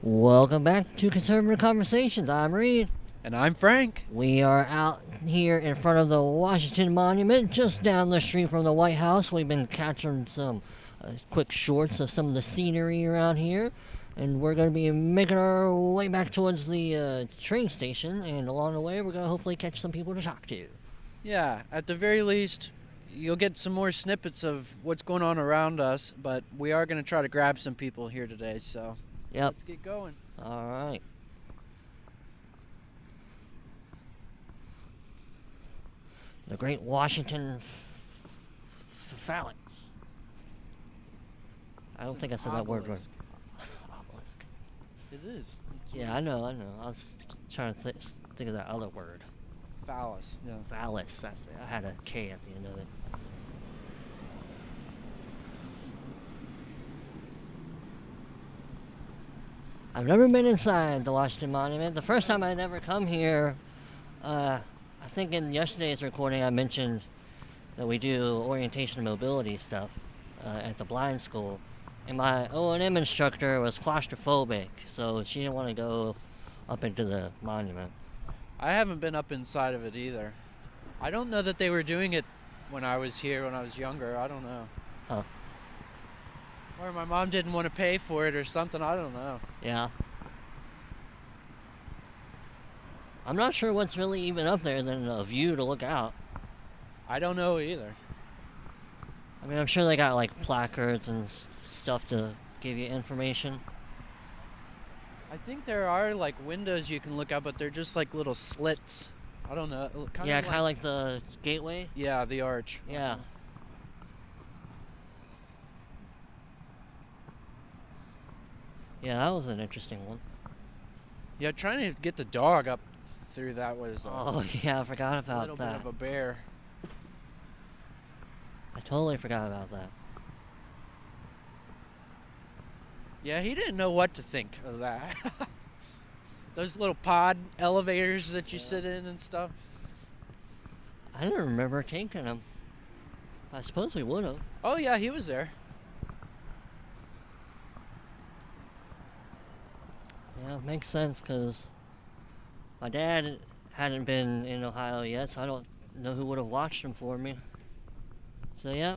Welcome back to Conservative Conversations. I'm Reed. And I'm Frank. We are out here in front of the Washington Monument, just down the street from the White House. We've been capturing some quick shorts of some of the scenery around here, and we're going to be making our way back towards the train station, and along the way we're going to hopefully catch some people to talk to. Yeah, at the very least, you'll get some more snippets of what's going on around us, but we are going to try to grab some people here today, so Yep. let's get going. All right. The Great Washington Phalanx. I don't think I said that word right. Obelisk. It is. Yeah, I know. I was trying to think of that other word. Phallus. Yeah. Phallus. That's it. I had a K at the end of it. I've never been inside the Washington Monument. The first time I'd ever come here, I think in yesterday's recording I mentioned that we do orientation and mobility stuff at the blind school. And my O&M instructor was claustrophobic, so she didn't want to go up into the monument. I haven't been up inside of it either. I don't know that they were doing it when I was here, when I was younger. I don't know. Huh. Or my mom didn't want to pay for it or something. I don't know. Yeah. I'm not sure what's really even up there than a view to look out. I don't know either. I mean, I'm sure they got like placards and stuff to give you information. I think there are like windows you can look out, but they're just like little slits. I don't know. Kind of like the gateway. Yeah, the arch. Yeah. Yeah, that was an interesting one. Yeah, trying to get the dog up through that was Oh yeah, I forgot about a little bit of a bear. I totally forgot about that. Yeah, he didn't know what to think of that. Those little pod elevators that you sit in and stuff. I didn't remember taking him. I suppose we would have. Oh yeah, he was there. Yeah, it makes sense because my dad hadn't been in Ohio yet, so I don't know who would have watched him for me. So, yeah.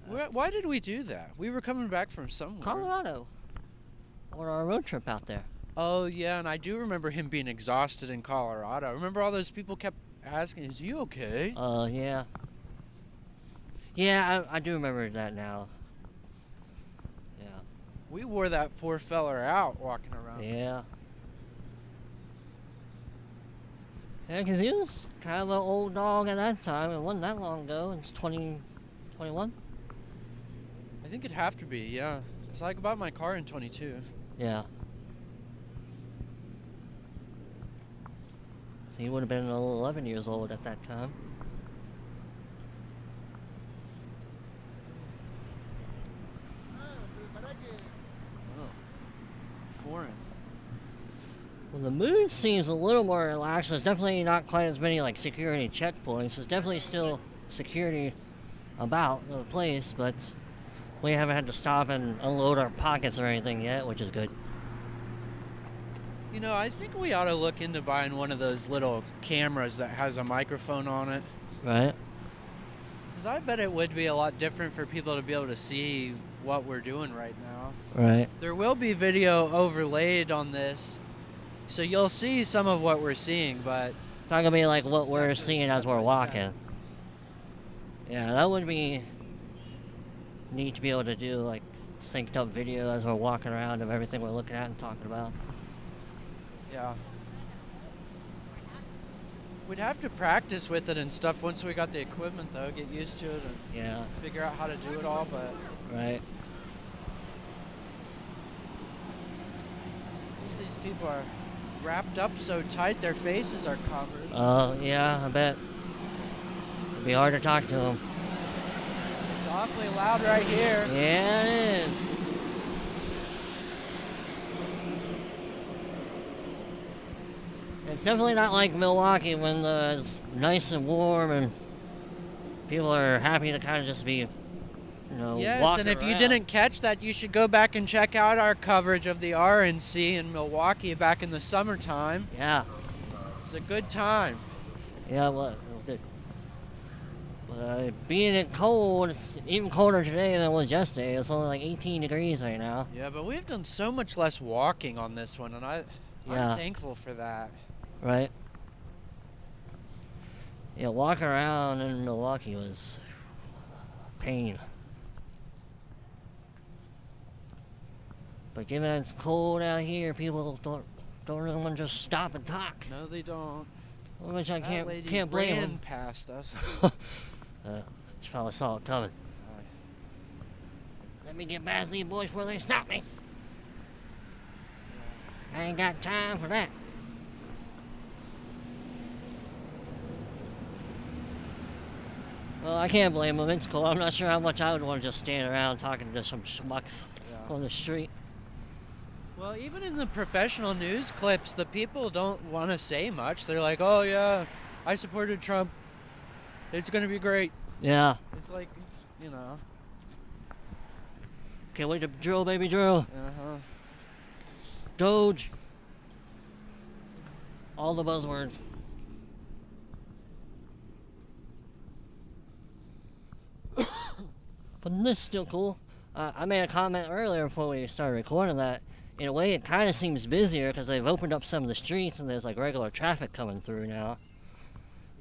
Why did we do that? We were coming back from somewhere. Colorado. On our road trip out there. Oh, yeah, and I do remember him being exhausted in Colorado. Remember all those people kept asking, is he okay? Yeah. Yeah, I do remember that now. Yeah. We wore that poor feller out walking around. Yeah. Yeah, because he was kind of an old dog at that time. It wasn't that long ago. It's 2021. I think it'd have to be, yeah. Because I bought my car in 22. Yeah. So he would have been 11 years old at that time. Oh. Foreign. Well, the mood seems a little more relaxed. There's definitely not quite as many like security checkpoints. There's definitely still security about the place, but we haven't had to stop and unload our pockets or anything yet, which is good. You know, I think we ought to look into buying one of those little cameras that has a microphone on it. Right? Because I bet it would be a lot different for people to be able to see what we're doing right now. Right. There will be video overlaid on this, so you'll see some of what we're seeing, but It's not gonna be like what we're seeing as we're walking. Yeah, that would be neat to be able to do like synced up video as we're walking around of everything we're looking at and talking about. yeah. We'd have to practice with it and stuff once we got the equipment, though, get used to it and Yeah. figure out how to do it all, but Right. these people are wrapped up so tight their faces are covered. Yeah, I bet. It'd be hard to talk to them. It's awfully loud right here. Yeah, it is. It's definitely not like Milwaukee when it's nice and warm and people are happy to kind of just be Yes, walk and if you around. didn't catch that, you should go back and check out our coverage of the RNC in Milwaukee back in the summertime. Yeah, It was a good time. yeah, it was good. But being it cold, it's even colder today than it was yesterday. It's only like 18 degrees right now. Yeah, but we've done so much less walking on this one, and Yeah. I'm thankful for that. Right? Yeah, walking around in Milwaukee was pain. But given that it's cold out here, people don't really want to just stop and talk. No, they don't. Which I That lady can't blame ran them. past us. She probably saw it coming. Let me get past these boys before they stop me. I ain't got time for that. Well, I can't blame them. It's cold. I'm not sure how much I would want to just stand around talking to some schmucks Yeah. on the street. Well, even in the professional news clips, the people don't want to say much. They're like, "Oh yeah, I supported Trump. It's gonna be great." Yeah. It's like, you know. Can't wait to drill, baby, drill. Uh-huh. Doge. All the buzzwords. But this is still cool. I made a comment earlier before we started recording that in a way it kind of seems busier because they've opened up some of the streets and there's like regular traffic coming through now.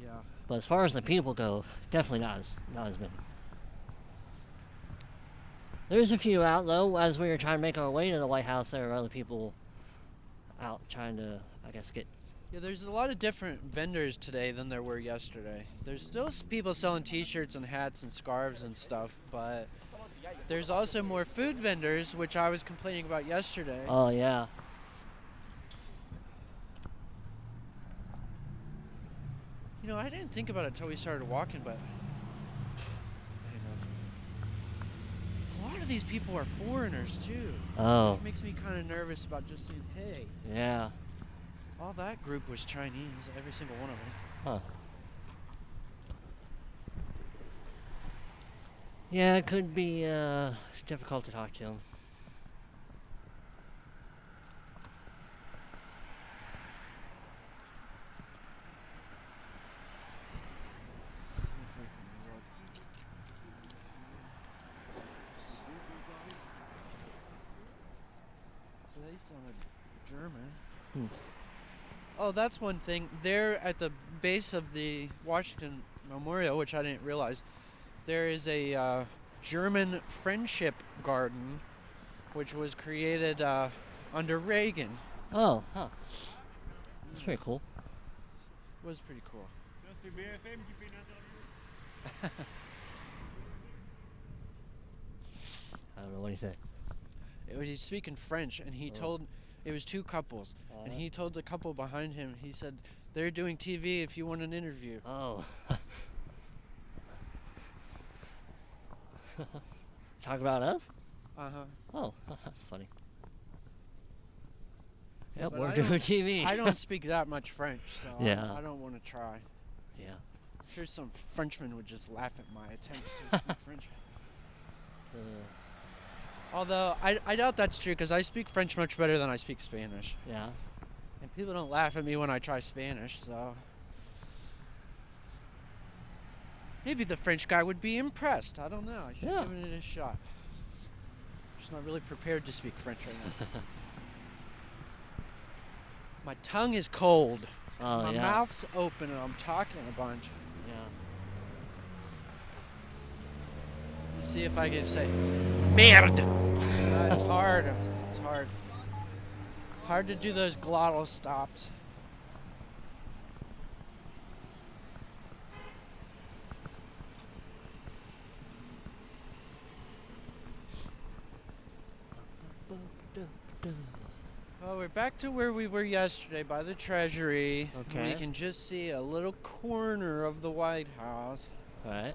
Yeah. But as far as the people go, definitely not as many. There's a few out though. As we were trying to make our way to the White House, there were other people out trying to, I guess, get. Yeah, there's a lot of different vendors today than there were yesterday. There's still people selling t-shirts and hats and scarves and stuff, but there's also more food vendors, which I was complaining about yesterday. Oh yeah. You know, I didn't think about it until we started walking, but a lot of these people are foreigners too. Oh It makes me kind of nervous about just saying, hey, yeah. all that group was Chinese, every single one of them. Huh. Yeah, it could be difficult to talk to them. So they sounded German. Hmm. Oh, that's one thing. There at the base of the Washington Memorial, which I didn't realize, there is a German friendship garden, which was created under Reagan. Oh, huh. That's pretty cool. It was pretty cool. I don't know what he said. He's speaking French, and he Oh. told it was two couples, and Uh-huh. he told the couple behind him. He said, "They're doing TV if you want an interview." Oh. Talk about us? Uh huh. Oh, that's funny. Yep, but we're I doing don't- TV. I don't speak that much French, so Yeah. I don't want to try. Yeah. I'm sure some Frenchman would just laugh at my attempts to speak French. Although I doubt that's true because I speak French much better than I speak Spanish, Yeah. and people don't laugh at me when I try Spanish. So maybe the French guy would be impressed. I don't know. I should Yeah. give it a shot. Just not really prepared to speak French right now. My tongue is cold. Oh, My yeah. mouth's open and I'm talking a bunch. Yeah. Let's see if I can say merde. It's hard. It's hard. Hard to do those glottal stops. Well, we're back to where we were yesterday by the Treasury. Okay. We can just see a little corner of the White House. All right.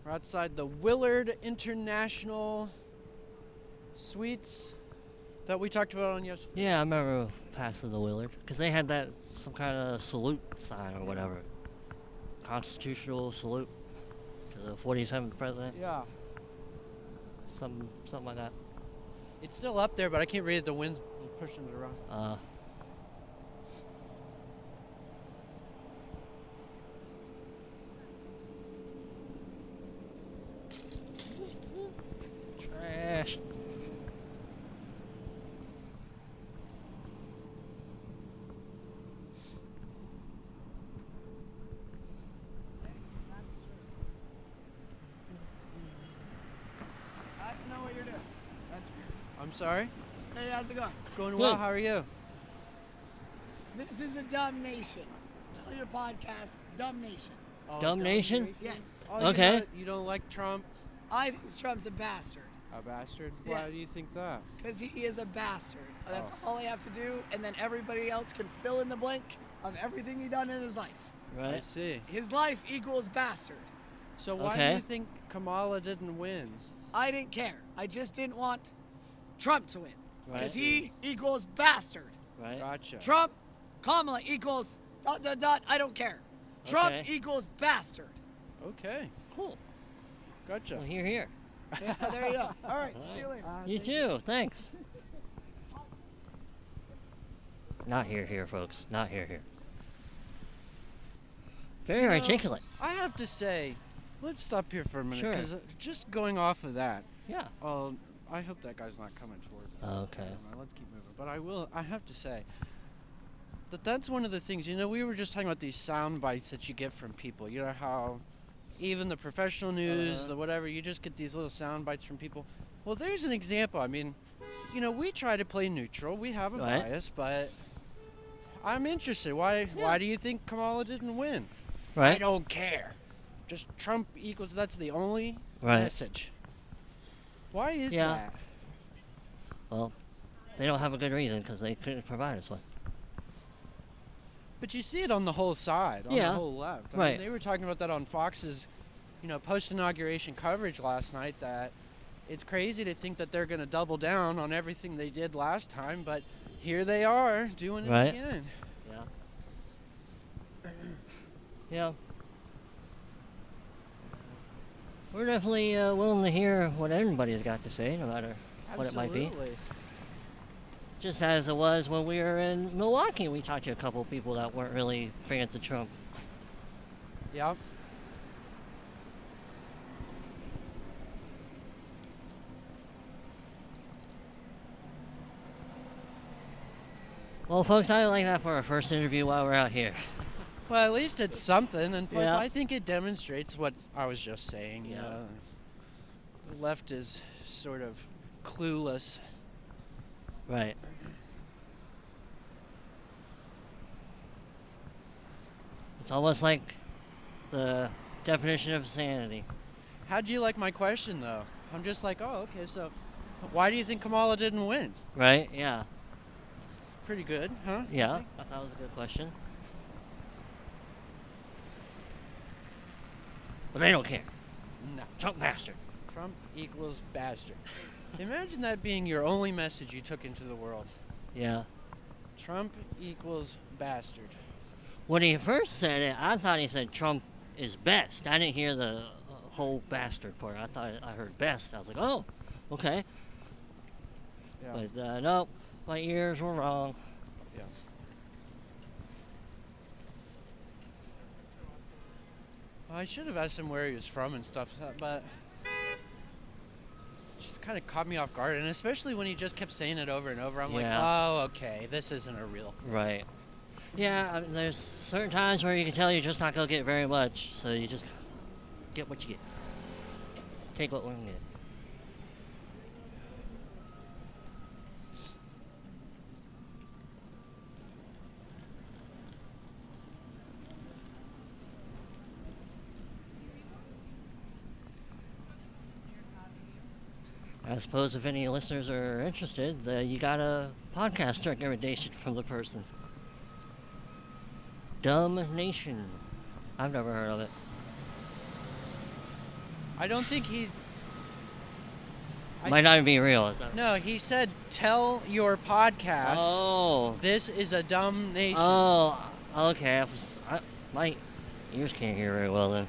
We're outside the Willard International Suites. that we talked about on yesterday? Yeah, I remember passing the Willard because they had that some kind of salute sign or whatever, constitutional salute to the 47th president, Yeah. something like that. It's still up there, but I can't read it. The wind's pushing it around. Trash. I don't know what you're doing. That's weird. I'm sorry. Hey, how's it going? Going well. Good. How are you? This is a Dumb Nation. Tell your podcast, Dumb Nation. Oh, Dumb Nation? Yes. Oh, Okay. You don't like Trump? I think Trump's a bastard. A bastard? Why do Yes. you think that? Because he is a bastard. That's Oh. all I have to do, and then everybody else can fill in the blank of everything he done in his life. I Right. see. His life equals bastard. So why do Okay. you think Kamala didn't win? I didn't care. I just didn't want Trump to win. Right. Because he equals bastard. Right. Gotcha. Trump, Kamala equals ... I don't care. Trump Okay. equals bastard. Okay. Cool. Gotcha. Well, here. Yeah, there you go. All right, see you later. You too. Thanks. Not here, folks. Not here. Very You know, articulate. I have to say, let's stop here for a minute Sure. because just going off of that, Yeah. I hope that guy's not coming toward me. Okay. Let's keep moving. But I have to say that's one of the things, we were just talking about these sound bites that you get from people. You know how even the professional news, the whatever, you just get these little sound bites from people. Well, there's an example. I mean, we try to play neutral. We have a Right. bias, but I'm interested. Why do you think Kamala didn't win? I Right. don't care. Just Trump equals, that's the only Right. message. Why is Yeah. that? Well, they don't have a good reason because they couldn't provide us one. But you see it on the whole side, on Yeah. the whole left. I Right. mean, they were talking about that on Fox's, post-inauguration coverage last night, that it's crazy to think that they're going to double down on everything they did last time, but here they are doing it Right. again. Yeah. Yeah. We're definitely willing to hear what anybody's got to say, no matter what it might be. Absolutely. Just as it was when we were in Milwaukee, we talked to a couple people that weren't really fans of Trump. Yep. Well, folks, I like that for our first interview while we're out here. Well, at least it's something, and plus Yeah. I think it demonstrates what I was just saying. Yeah. The left is sort of clueless. Right. It's almost like the definition of sanity. How'd you like my question, though? I'm just like, oh, okay, so why do you think Kamala didn't win? Right? Yeah. Pretty good, huh? Yeah. I thought it was a good question. But they don't care. No. Trump bastard. Trump equals bastard. Imagine that being your only message you took into the world. Yeah. Trump equals bastard. When he first said it, I thought he said Trump is best. I didn't hear the whole bastard part. I thought I heard best. I was like, oh, okay. Yeah. But no, my ears were wrong. Yeah. I should have asked him where he was from and stuff, but it just kind of caught me off guard, and especially when he just kept saying it over and over. I'm like, Yeah. oh, okay, this isn't a real thing. Right. Yeah, I mean, there's certain times where you can tell you're just not going to get very much, so you just get what you get. Take what we can get. I suppose if any listeners are interested, you got a podcast recommendation from the person. Dumb Nation. I've never heard of it. I don't think he's. Might not even be real. Is that? No, he said, tell your podcast Oh. this is a dumb nation. Oh. Okay. My ears can't hear very well then.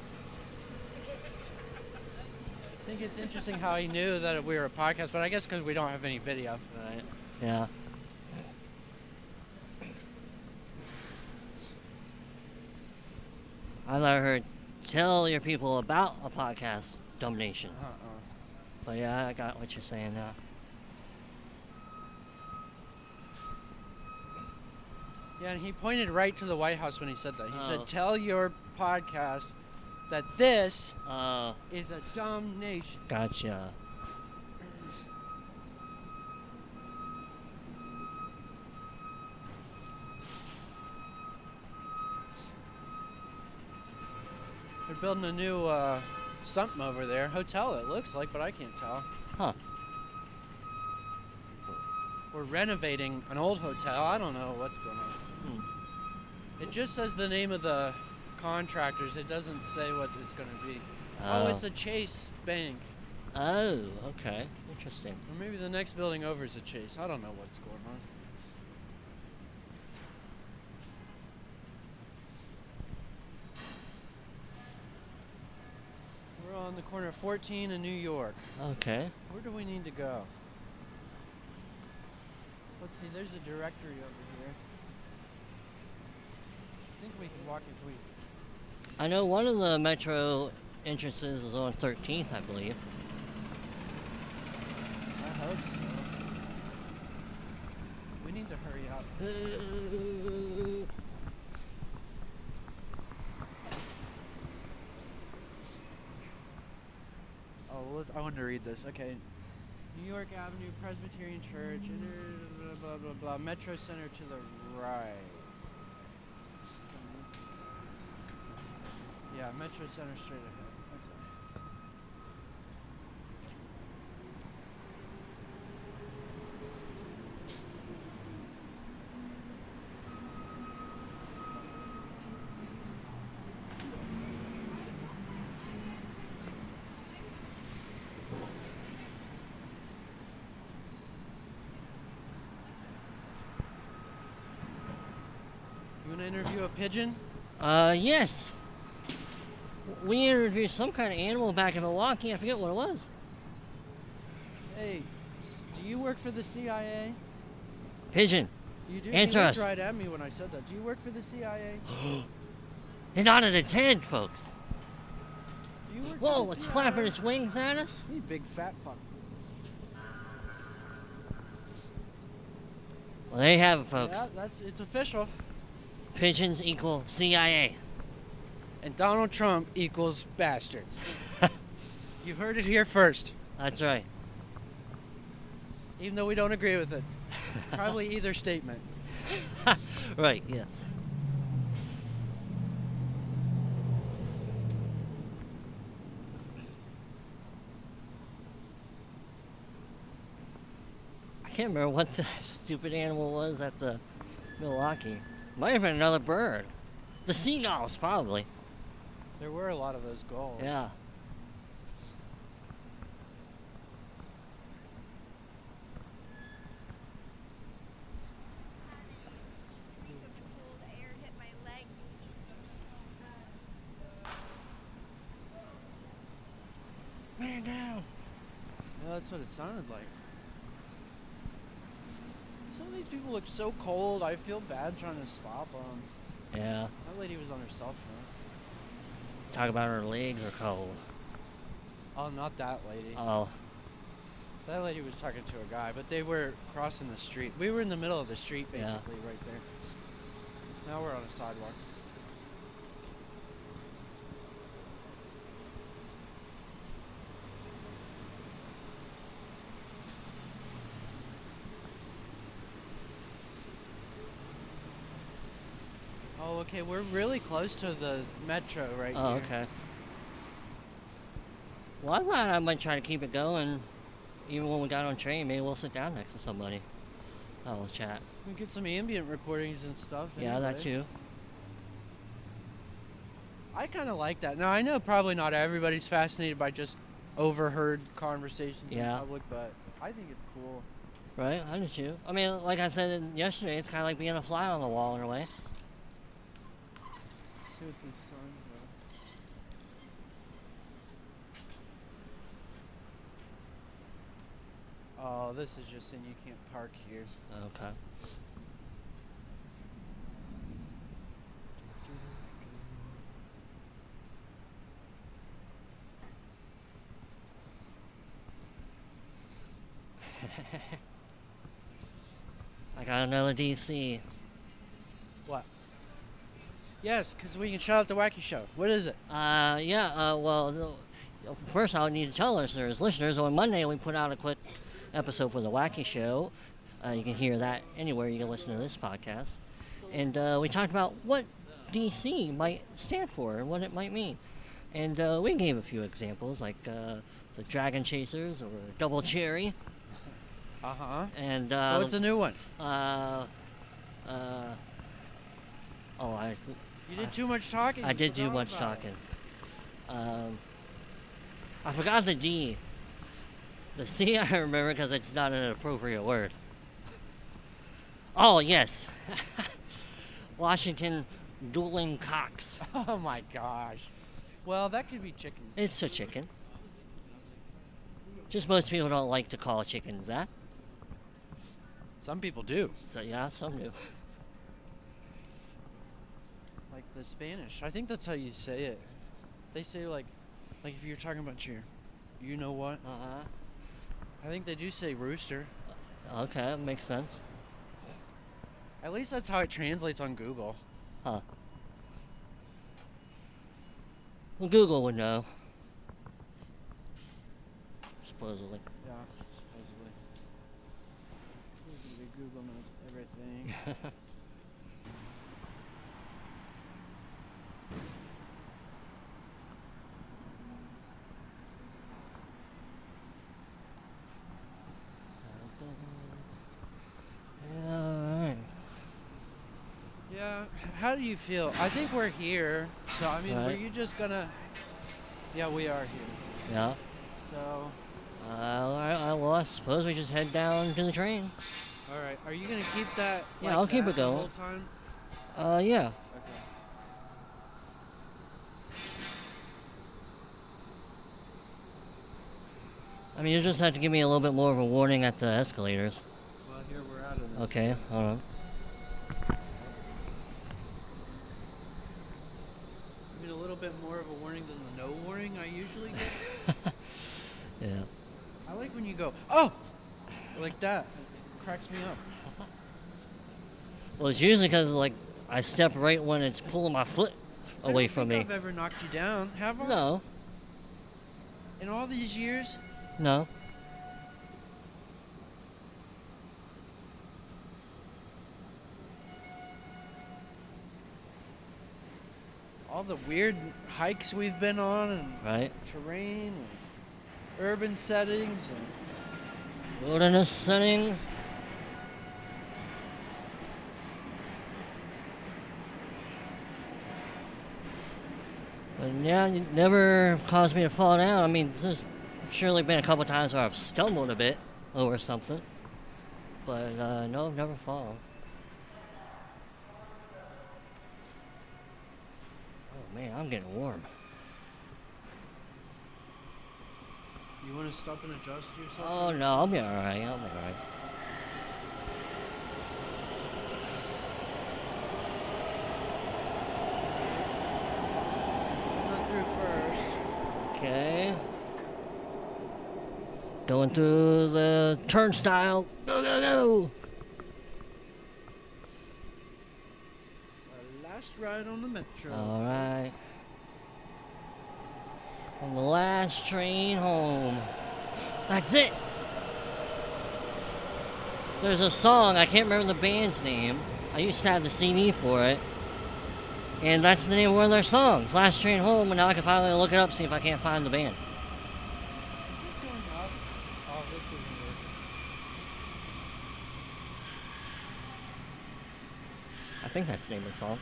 I think it's interesting how he knew that we were a podcast, but I guess because we don't have any video. Right. Yeah. I've never heard tell your people about a podcast, dumb nation. But yeah, I got what you're saying now. Yeah, and he pointed right to the White House when he said that. He Oh. said, tell your podcast that this Oh, is a dumb nation. gotcha. They're building a new something over there. Hotel, it looks like, but I can't tell. Huh. We're renovating an old hotel. I don't know what's going on. It just says the name of the contractors. It doesn't say what it's going to be. Oh, it's a Chase Bank. Oh, okay. Interesting. Or maybe the next building over is a Chase. I don't know what's going on. We're on the corner of 14 and New York. Okay. Where do we need to go? Let's see, there's a directory over here. I think we can walk if we... I know one of the metro entrances is on 13th, I believe. I hope so. We need to hurry up. I wanted to read this. Okay. New York Avenue, Presbyterian Church, blah, blah, blah, Metro Center to the right. Yeah, Metro Center straight ahead. Okay. You want to interview a pigeon? Yes. We interviewed some kind of animal back in Milwaukee. I forget what it was. Hey, do you work for the CIA? Pigeon. You do? Answer You us. looked right at me when I said that. Do you work for the CIA? He nodded its head, folks. Do you work Whoa, for the it's CIA? flapping its wings at us. You big fat fuck. Well, there you have it, folks. Yeah, it's official. Pigeons equal CIA. And Donald Trump equals bastard. You heard it here first. That's right. Even though we don't agree with it. Probably either statement. Right, yes. I can't remember what the stupid animal was at the Milwaukee. Might have been another bird. The seagulls, probably. There were a lot of those goals. Yeah. Cold air hit my leg. Man down. Yeah, that's what it sounded like. Some of these people look so cold. I feel bad trying to stop them. Yeah. That lady was on her cell phone. Talk about her legs are cold. Oh, not that lady. Oh. That lady was talking to a guy, but they were crossing the street. We were in the middle of the street, Yeah. basically, right there. Now we're on a sidewalk. Oh, okay, we're really close to the metro right Oh, here. okay. Well, I thought I might try to keep it going. Even when we got on train, maybe we'll sit down next to somebody. Oh, we'll chat. We get some ambient recordings and stuff. Yeah, that anyway. too. I kind of like that. Now, I know probably not everybody's fascinated by just overheard conversations Yeah. in public, but I think it's cool. Right? I do too. I mean, like I said yesterday, it's kind of like being a fly on the wall in a way. See what these signs are. Oh, this is just saying you can't park here. Okay. I got another DC. What? Yes, because we can shout out the Wacky Show. What is it? First I need to tell listeners, on Monday we put out a quick episode for the Wacky Show. You can hear that anywhere you can listen to this podcast. And we talked about what DC might stand for and what it might mean. And we gave a few examples, like the Dragon Chasers or Double Cherry. Uh-huh. And So what's a new one? You did too much talking. I You did too forgot much about it. talking. I forgot the D. The C I remember because it's not an appropriate word. Oh, yes. Washington dueling cocks. Oh my gosh. Well, that could be chicken. It's a chicken. Just most people don't like to call chickens that. Some people do. So, yeah, some do. Like the Spanish. I think that's how you say it. They say like if you're talking about your, you know what? Uh-huh. I think they do say rooster. Okay, that makes sense. At least that's how it translates on Google. Huh. Well, Google would know. Supposedly. Yeah, supposedly. Google knows everything. Yeah, alright. Yeah, how do you feel? I think we're here. So, I mean, were Right. you just gonna... Yeah, we are here. Yeah. So, Well, I suppose we just head down to the train. alright. Are you gonna keep that Yeah, like I'll keep that it the going. whole time? Yeah. Okay. I mean, you just have to give me a little bit more of a warning at the escalators. Well, here we're at it. Okay, hold on. I mean, a little bit more of a warning than the no warning I usually get. Yeah. I like when you go, oh! Like that. It cracks me up. Well, it's usually because, like, I step right when it's pulling my foot away from I me. don't think I've ever knocked you down, have I? No, In all these years? no. All the weird hikes we've been on and Right? terrain and urban settings and Wilderness settings. But yeah, it never caused me to fall down. I mean, there's surely been a couple times where I've stumbled a bit over something. But no, never fallen. Oh man, I'm getting warm. you want to stop and adjust yourself? Oh no, I'll be alright. I'll be alright. Go through first. Okay. Going through the turnstile. Go, go, go! It's our last ride on the metro. Alright. On the last train home. That's it! There's a song, I can't remember the band's name. I used to have the CD for it. And that's the name of one of their songs, Last Train Home, and now I can finally look it up, see if I can't find the band. Who's going up? Oh, this isn't working. I think that's the name of the song.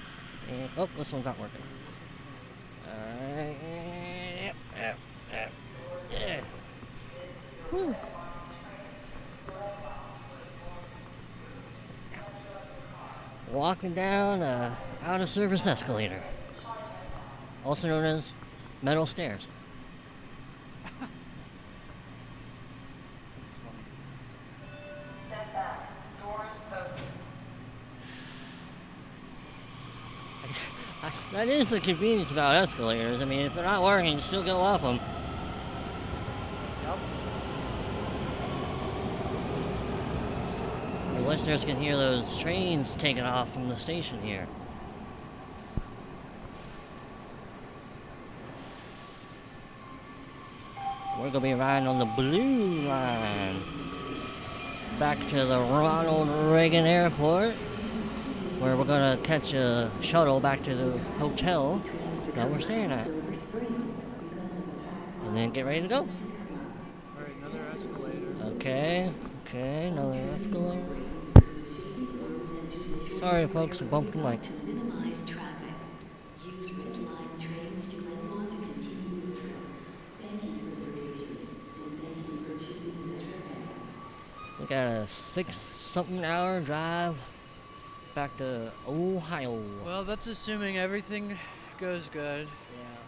Oh, this one's not working. Yep. Whew. Walking down a out-of-service escalator, also known as metal stairs. Step back. Doors open. That is the convenience about escalators. I mean, if they're not working, you still go up them. Yep. The listeners can hear those trains taking off from the station here. We're going to be riding on the Blue Line back to the Ronald Reagan Airport, where we're going to catch a shuttle back to the hotel that we're staying at. And then get ready to go. All right, another escalator. Okay, another escalator. Sorry, folks, I bumped the mic. To minimize traffic, use red line trains to Glenmont to continue the trip. Thank you for your patience, and thank you for choosing the trip app. We got a 6-something hour drive back to Ohio. Well, that's assuming everything goes good.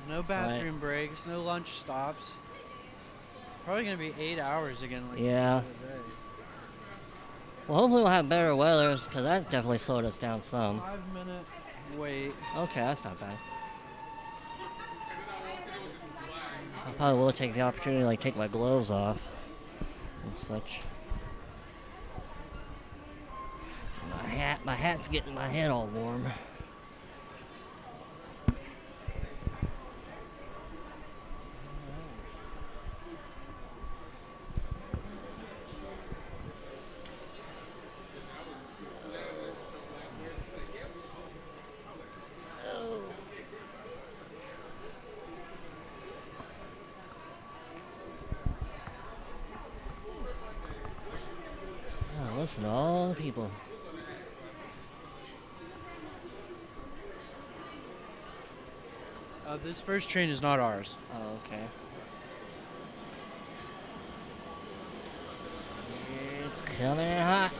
No bathroom breaks, no lunch stops. Probably gonna be 8 hours again. Like Yeah. the other day. Well, hopefully we'll have better weather, because that definitely slowed us down some. 5-minute wait. Okay, that's not bad. I probably will take the opportunity to take my gloves off and such. My hat's getting my head all warm. Oh, listen to all the people. This first train is not ours. Oh, okay. It's coming in hot.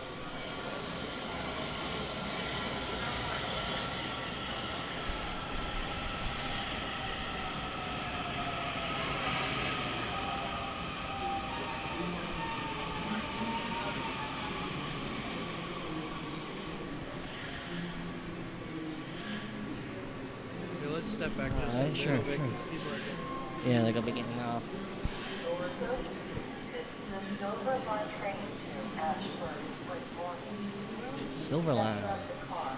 Okay, let's step back just Alright, a sure, little bit. sure. 'Cause people are getting- Yeah, they're gonna be getting off. Doors open. This is a Silver Line train to Ashford with Morgan. Silver Line. Step from the car.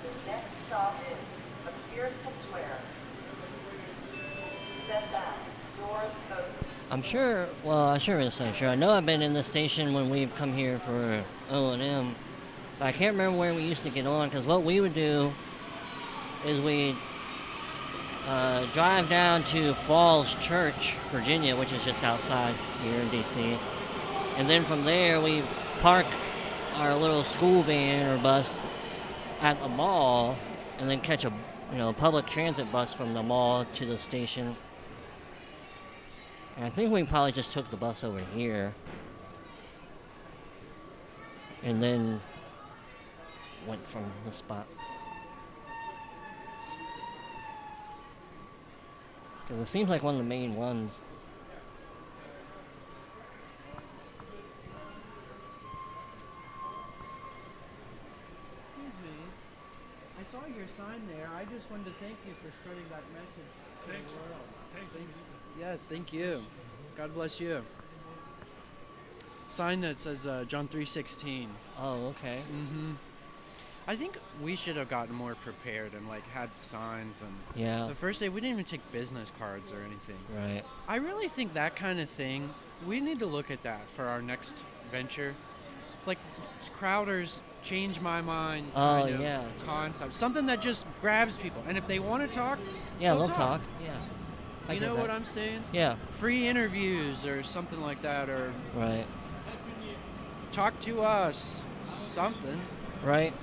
The next stop is McPherson Square. Step back. Doors open. I'm sure, well, I sure is sure. I know I've been in the station when we've come here for O&M, but I can't remember where we used to get on, because what we would do is we'd drive down to Falls Church, Virginia, which is just outside here in D.C., and then from there we park our little school van or bus at the mall, and then catch a public transit bus from the mall to the station. And I think we probably just took the bus over here and then went from the spot. Because it seems like one of the main ones. Excuse me. I saw your sign there. I just wanted to thank you for spreading that message to the world. Thank you. Yes, thank you. God bless you. Sign that says John 3:16. Oh, okay. Mm-hmm. I think we should have gotten more prepared and had signs and. Yeah, The first day we didn't even take business cards or anything. right. I really think that kind of thing, we need to look at that for our next venture. Like Crowder's Change My Mind Oh, kind of yeah. concept. Something that just grabs people. And if they want to talk, Yeah, they'll they'll talk. Yeah. I You get know that. what I'm saying? Yeah, Free interviews or something like that, or right. talk to us, something. Right.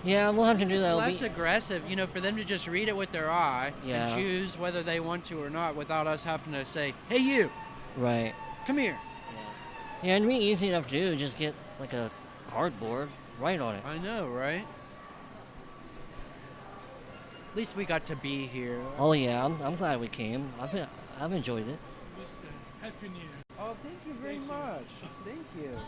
Yeah, we'll have to do It's that. less aggressive, for them to just read it with their eye Yeah. and choose whether they want to or not without us having to say, hey, you, Right. come here. Yeah. Yeah, it'd be easy enough to do. Just get like a cardboard, write on it. I know, right? At least we got to be here. Oh yeah, I'm glad we came. I've enjoyed it. Mister, Happy New Year. Oh, thank you very much. Thank you.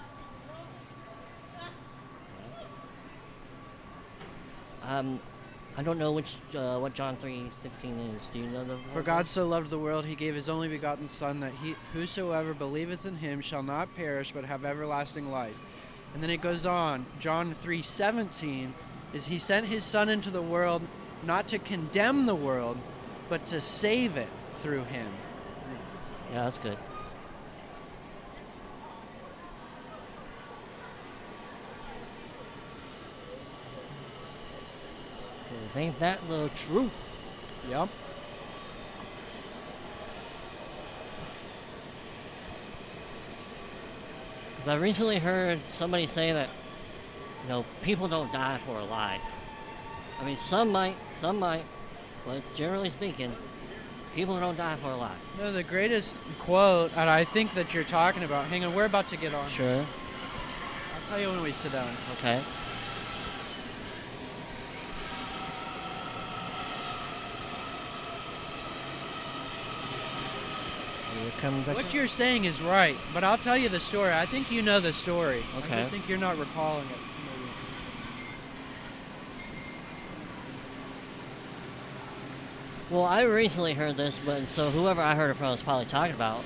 I don't know what John 3:16 is. Do you know the? For God so loved the world, he gave his only begotten Son, that whosoever believeth in him shall not perish, but have everlasting life. And then it goes on. John 3:17 is he sent his Son into the world not to condemn the world, but to save it through him. Yeah, that's good. 'Cause ain't that the truth? Yep. Because I recently heard somebody say that, people don't die for a life. I mean, some might, but generally speaking, people don't die for a life. No, the greatest quote, and I think that you're talking about. Hang on, we're about to get on. Sure. I'll tell you when we sit down. Okay. Here comes the- What you're saying is right, but I'll tell you the story. I think you know the story. I Okay. just think you're not recalling it. Maybe. Well, I recently heard this, but so whoever I heard it from was probably talking about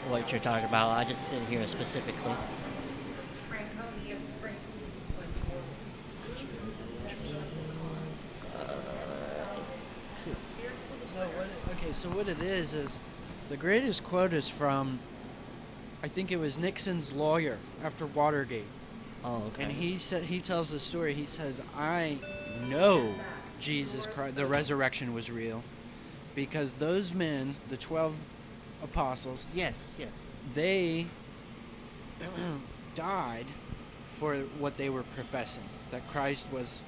what you're talking about. I just didn't hear it specifically. Franconia Spring. Okay, so what it is the greatest quote is from, I think it was Nixon's lawyer after Watergate. Oh, okay. And he tells the story. He says, I know Jesus Christ, the resurrection was real, because those men, the 12 apostles, Yes. they died for what they were professing, that Christ was,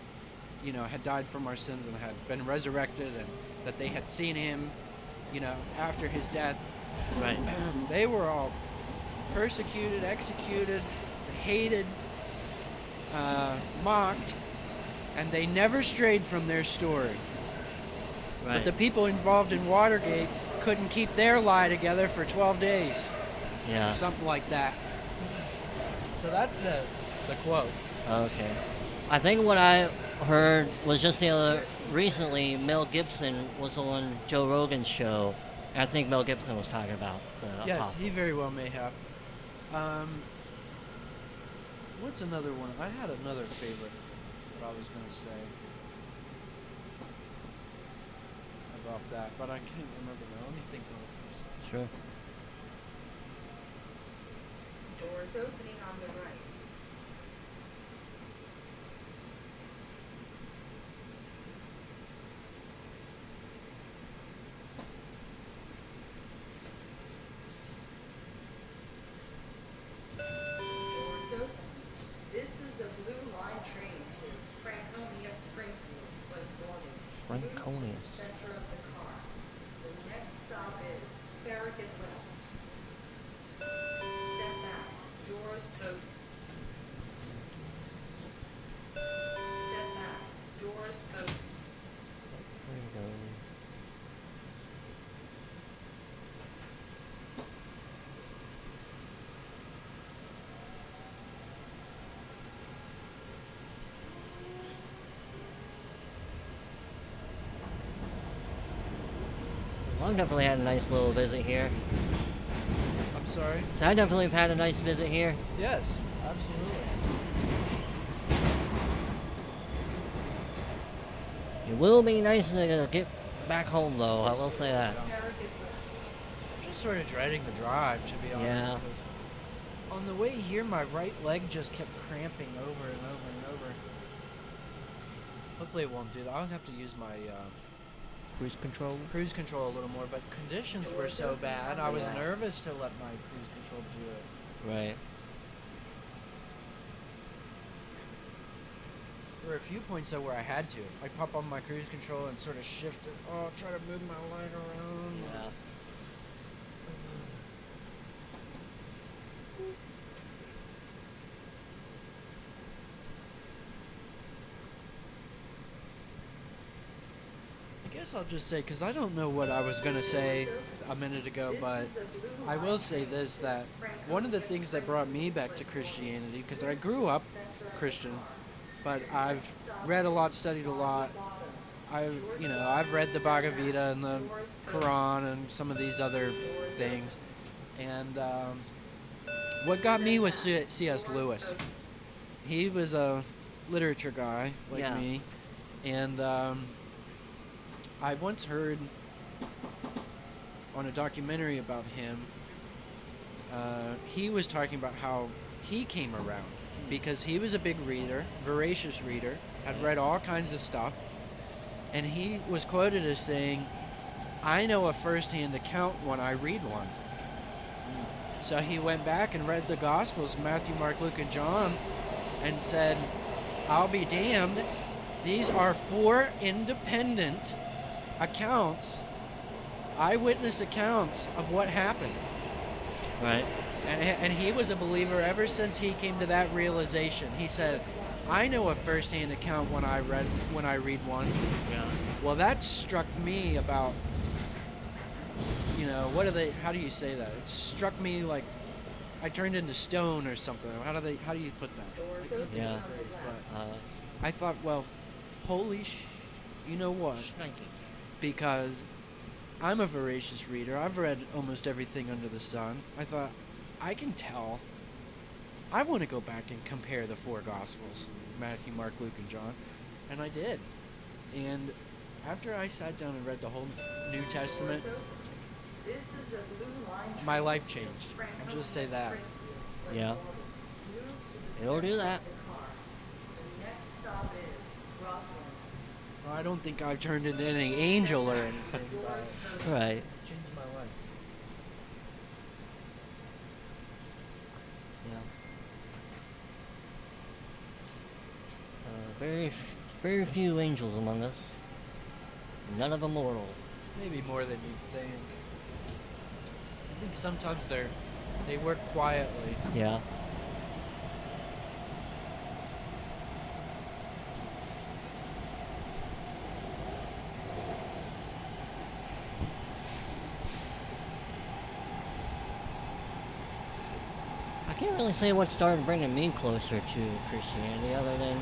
had died from our sins and had been resurrected, and that they had seen him, after his death. Right. They were all persecuted, executed, hated, mocked, and they never strayed from their story. Right. But the people involved in Watergate couldn't keep their lie together for 12 days. Yeah. Something like that. So that's the quote. Okay. I think what I heard was just recently Mel Gibson was on Joe Rogan's show. And I think Mel Gibson was talking about the Yes, apostle. he very well may have. What's another one? I had another favorite that I was going to say about that, but I can't remember now. Let me think of it first. Sure. Doors opening on the right. Doors open. This is a blue line train to Franconia Springfield, when boarding. Move to the Franconia. center of the car. The next stop is Farragut West. Step back. Doors open. Step back. Doors open. There you go. Well, I've definitely had a nice little visit here. I'm sorry? So I definitely have had a nice visit here. Yes, absolutely. It will be nice to get back home, though. I will say that. Farragut West. Just sort of dreading the drive, to be honest. Yeah. 'Cause on the way here, my right leg just kept cramping over and over and over. Hopefully it won't do that. I'll have to use my Cruise control. cruise control a little more, but conditions were so bad, I was Yeah. nervous to let my cruise control do it. Right. There were a few points though where I had to. I'd pop on my cruise control and sort of shift it. Oh, try to move my leg around. Yeah. guess I'll just say, because I don't know what I was going to say a minute ago, but I will say this, that one of the things that brought me back to Christianity, because I grew up Christian, but I've read a lot, studied a lot. I've read the Bhagavad Gita and the Quran and some of these other things. And what got me was C.S. Lewis. He was a literature guy like Yeah. me. And I once heard on a documentary about him, he was talking about how he came around because he was a big reader, voracious reader, had read all kinds of stuff, and he was quoted as saying, I know a first-hand account when I read one. So he went back and read the Gospels, Matthew, Mark, Luke, and John, and said, I'll be damned. These are 4 independent accounts, eyewitness accounts of what happened. Right. And he was a believer ever since he came to that realization. He said, I know a first-hand account when I read one. Yeah. Well, that struck me about, how do you say that? It struck me like I turned into stone or something. How do you put that? Yeah. But I thought, well, you know what? Shnikes. Because I'm a voracious reader. I've read almost everything under the sun. I thought, I can tell. I want to go back and compare the 4 Gospels, Matthew, Mark, Luke, and John. And I did. And after I sat down and read the whole New Testament, This is a blue line my life changed. I'll just say that. Yeah. Move to the It'll do that. car. The next stop is Rosslyn. Well, I don't think I've turned into any angel or anything, but Right. it changed my life. Yeah. Very few angels among us. None of them mortal. Maybe more than you think. I think sometimes they work quietly. Yeah. I can't really say what started bringing me closer to Christianity other than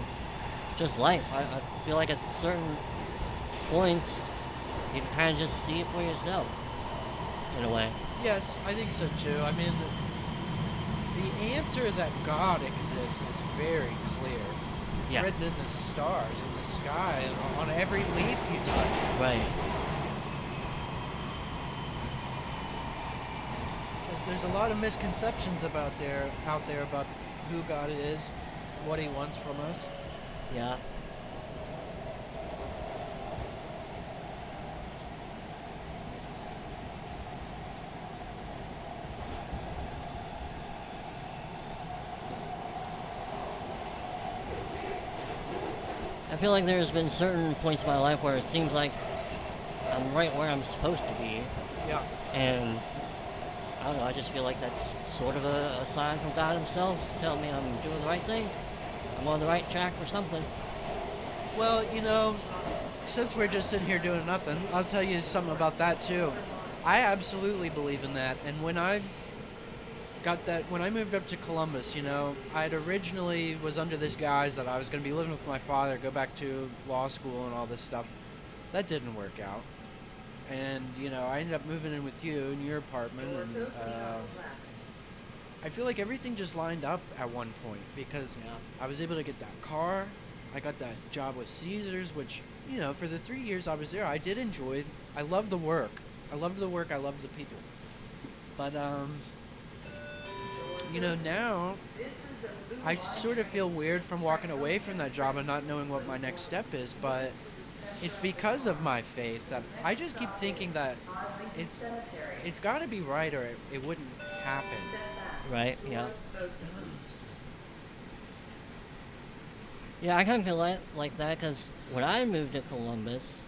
just life. I feel like at certain points you can kind of just see it for yourself in a way. Yes, I think so too. I mean, the answer that God exists is very clear. It's Yeah. written in the stars, in the sky, and on every leaf you touch. Right. Just there's a lot of misconceptions out there about who God is, what He wants from us. Yeah. I feel like there's been certain points in my life where it seems like I'm right where I'm supposed to be, Yeah. and I don't know, I just feel like that's sort of a sign from God Himself telling me I'm doing the right thing. I'm on the right track for something. Well, since we're just sitting here doing nothing, I'll tell you something about that too. I absolutely believe in that. And when I moved up to Columbus, I'd originally was under this guise that I was going to be living with my father, go back to law school and all this stuff. That didn't work out. And, I ended up moving in with you in your apartment. And I feel like everything just lined up at one point because Yeah. I was able to get that car. I got that job with Caesars, which, for the 3 years I was there, I did enjoy. I loved the work. I loved the work. I loved the people. But, now I sort of feel weird from walking away from that job and not knowing what my next step is, but it's because of my faith that I just keep thinking that it's got to be right or it wouldn't happen. Right, yeah. Yeah, I kind of feel like that because when I moved to Columbus,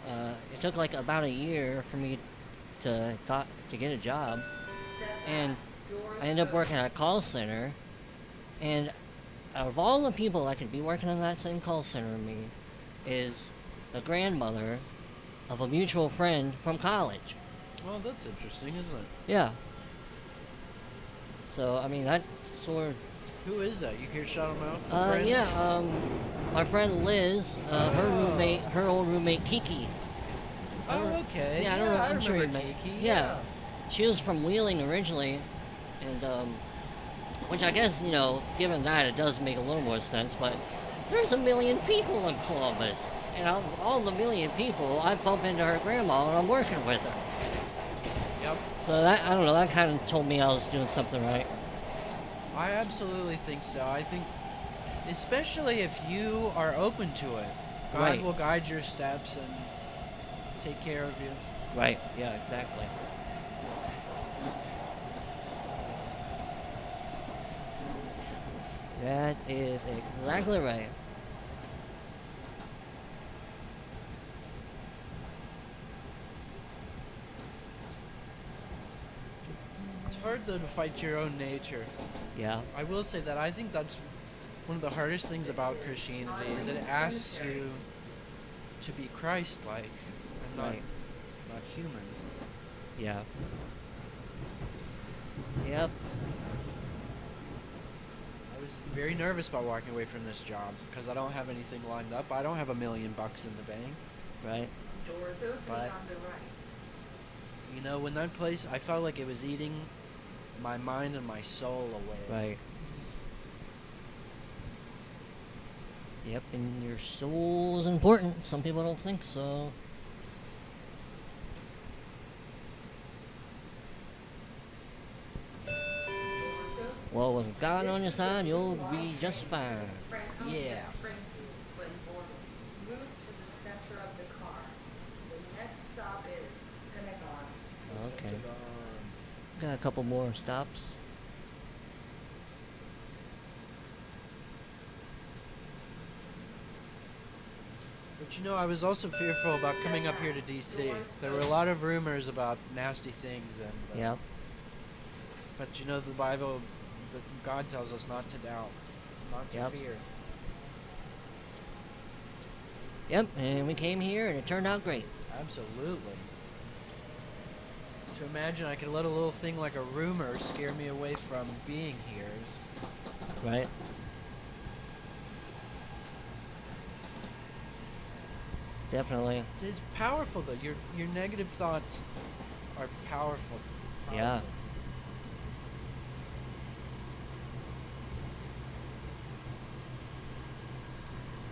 it took like about a year for me to get a job, and I ended up working at a call center, and out of all the people that could be working in that same call center with me is a grandmother of a mutual friend from college. Well, that's interesting, isn't it? Yeah. So, I mean, that sort of... Who is that? You care to shout him out? Friend? Yeah, my friend Liz, her old roommate Kiki. I Oh, don't- okay. Yeah, I don't know. I I'm sure you remember met. Kiki. Yeah. She was from Wheeling originally, and which I guess, you know, given that, it does make a little more sense. But there's a million people in Columbus, and out of all the million people, I bump into her grandma, and I'm working with her. Yep. So that, I don't know, that kind of told me I was doing something right. I absolutely think so. I think, especially if you are open to it, God Right. will guide your steps and take care of you. Right. Yeah. Exactly. That is exactly right. It's hard though to fight your own nature. Yeah. I will say that I think that's one of the hardest things about Christianity is it asks you to be Christ-like and not Right. human. Yeah. Yep. I was very nervous about walking away from this job because I don't have anything lined up. I don't have $1 million in the bank. Right. Doors opening But- on the right. You know, when that place, I felt like it was eating my mind and my soul away. Right. Yep, and your soul is important. Some people don't think so. Doors opening. Well, with God on your side, you'll be just fine. Franconia Yeah. Springfield when boarding. Move to the center of the car. The next stop is Pentagon. Okay. Got a couple more stops. But you know, I was also fearful about coming up here to D.C. There were a lot of rumors about nasty things, and Yep. but you know, the Bible, God tells us not to doubt, not to Yep. fear. Yep, and we came here and it turned out great. Absolutely. To imagine I could let a little thing like a rumor scare me away from being here is Right? Definitely. it's powerful though. Your negative thoughts are powerful. Yeah.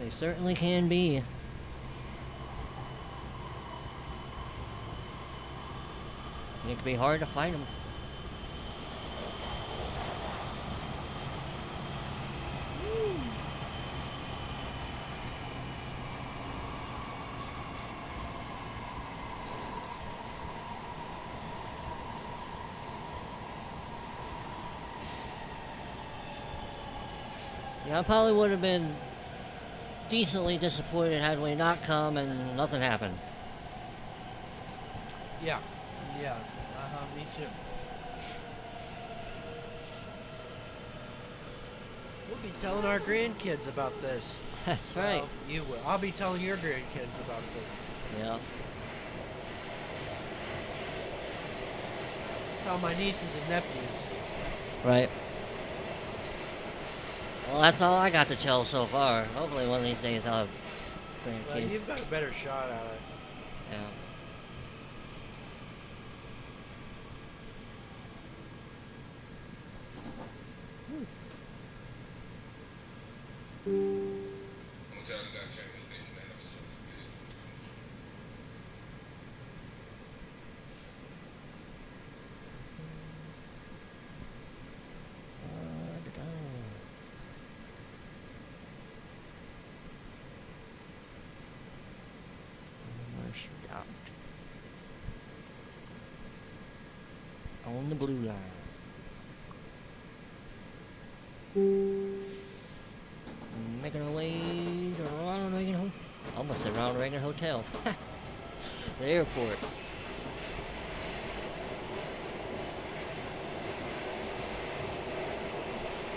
They certainly can be. And it can be hard to fight them. Yeah, I probably would have been decently disappointed had we not come and nothing happened. Yeah. Yeah. Me too. We'll be telling our grandkids about this. That's right. Well, you will. I'll be telling your grandkids about this. Yeah. Tell my nieces and nephews. Right. Well, that's all I got to tell so far. Hopefully one of these days I'll have Well, grandkids. you've got a better shot at it. Yeah. Stopped on the blue line. Making our way to Ronald Reagan Hotel. Almost said Ronald Reagan Hotel. The airport.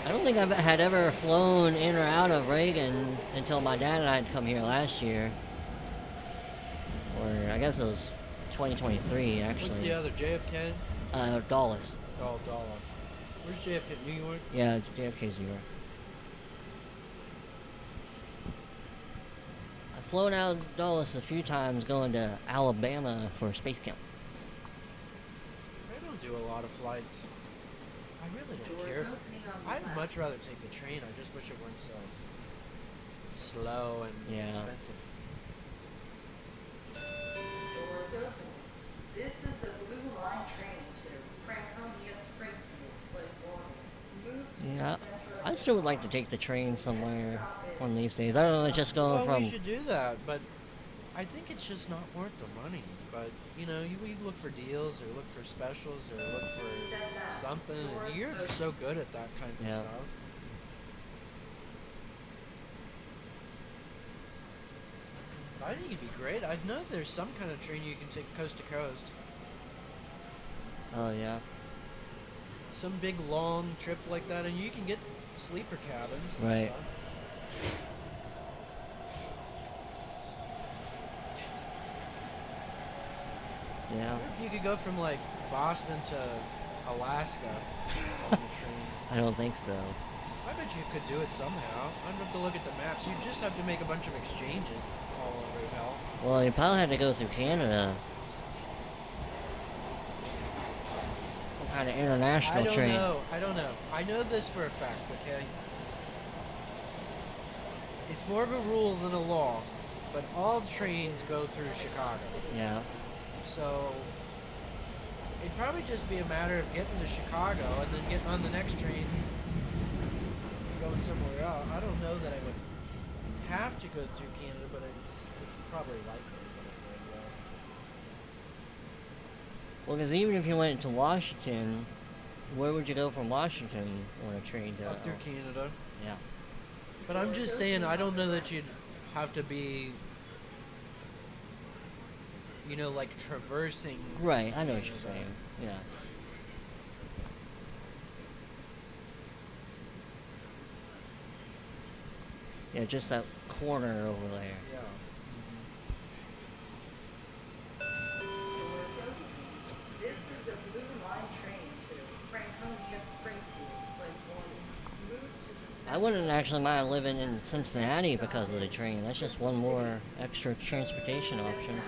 I don't think I had ever flown in or out of Reagan until my dad and I had come here last year. or I guess it was 2023 actually. What's the other? JFK? Dulles. Oh, Dallas. Where's JFK? New York? Yeah, JFK's New York. I've flown out of Dulles a few times going to Alabama for space camp. I don't do a lot of flights. I really don't Doors care. opening on the I'd left. much rather take the train. I just wish it weren't so slow and Yeah. expensive. Doors open. This is a Blue Line train to Franconia, Springfield, California. Move to Yeah, the center I of still would like to take the train somewhere one of these days. I don't know, just going Well, from. we should do that, but I think it's just not worth the money. But you know, you look for deals or look for specials or look for something. And you're so good at that kinds of Yeah. stuff. I think it'd be great. I know there's some kind of train you can take coast to coast. Oh yeah, Some big long trip like that, and you can get sleeper cabins. And Right. stuff. yeah. Or if you could go from like Boston to Alaska on the train. I don't think so. I bet you could do it somehow. I'd have to look at the maps. You just have to make a bunch of exchanges all over hell. Well, you probably had to go through Canada. Some kind of international I don't train. know. I don't know. I know this for a fact, okay? It's more of a rule than a law, but all trains go through Chicago. Yeah. So it'd probably just be a matter of getting to Chicago and then getting on the next train and going somewhere else. I don't know that I would have to go through Canada, but it's probably likely that I would. Well, because even if you went to Washington, where would you go from Washington on a train to? Up through Canada. Yeah. But I'm just saying, I don't know that you'd have to be, you know, like traversing. Right. I know what you're Canada. saying. Yeah. Yeah, just that corner over there. Yeah. Doors open. This is a Blue Line train to Franconia, Springfield, California. Move to the I wouldn't actually mind living in Cincinnati because of the train. That's just one more extra transportation option.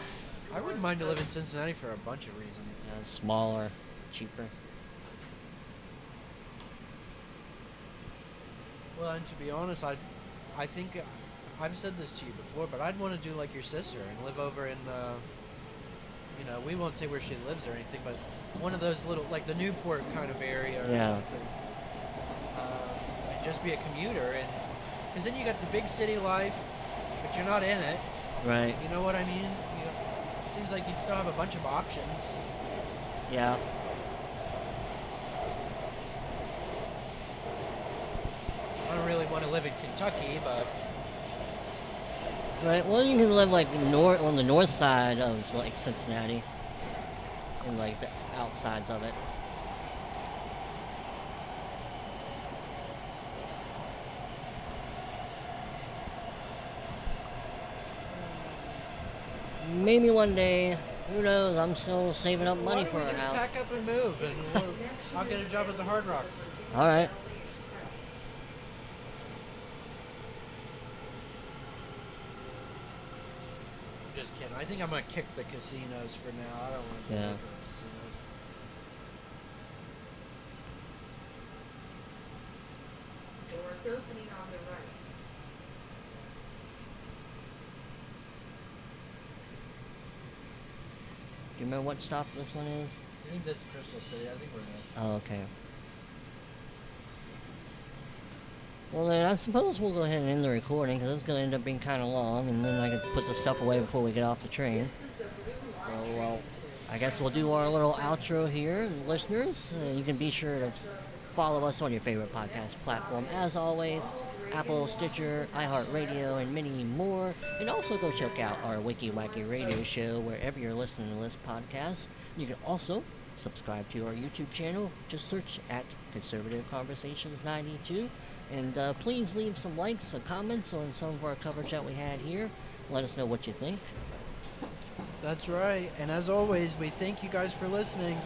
I wouldn't mind to live in Cincinnati for a bunch of reasons. Smaller, cheaper. Well, and to be honest, I think I've said this to you before, but I'd want to do like your sister and live over in, you know, we won't say where she lives or anything, but one of those little, like the Newport kind of area or Yeah. something. And just be a commuter, and because then you got the big city life, but you're not in it. Right. You know what I mean? Seems like you'd still have a bunch of options. Yeah. I don't really want to live in Kentucky, but Right. Well, you can live like on the north side of like Cincinnati, and like the outsides of it. Maybe one day. Who knows? I'm still saving up money for why a don't we just house. pack up and move, and I'll get a job at the Hard Rock. All right. I'm just kidding. I think I'm gonna kick the casinos for now. I don't want to Yeah. go to the casinos. doors opening on the right. Do you remember what stop this one is? I think this is Crystal City. I think we're good. Oh, okay. Well, then I suppose we'll go ahead and end the recording because it's going to end up being kind of long, and then I can put the stuff away before we get off the train. This is a Blue So, Line well, train to I guess we'll do our little outro here. Listeners, you can be sure to follow us on your favorite podcast platform. As always, Apple, Stitcher, iHeartRadio, and many more. And also go check out our Wiki Wacky Radio show wherever you're listening to this podcast. You can also subscribe to our YouTube channel. Just search at Conservative Conversations 92. And please leave some likes and comments on some of our coverage that we had here. Let us know what you think. That's right. And as always, we thank you guys for listening.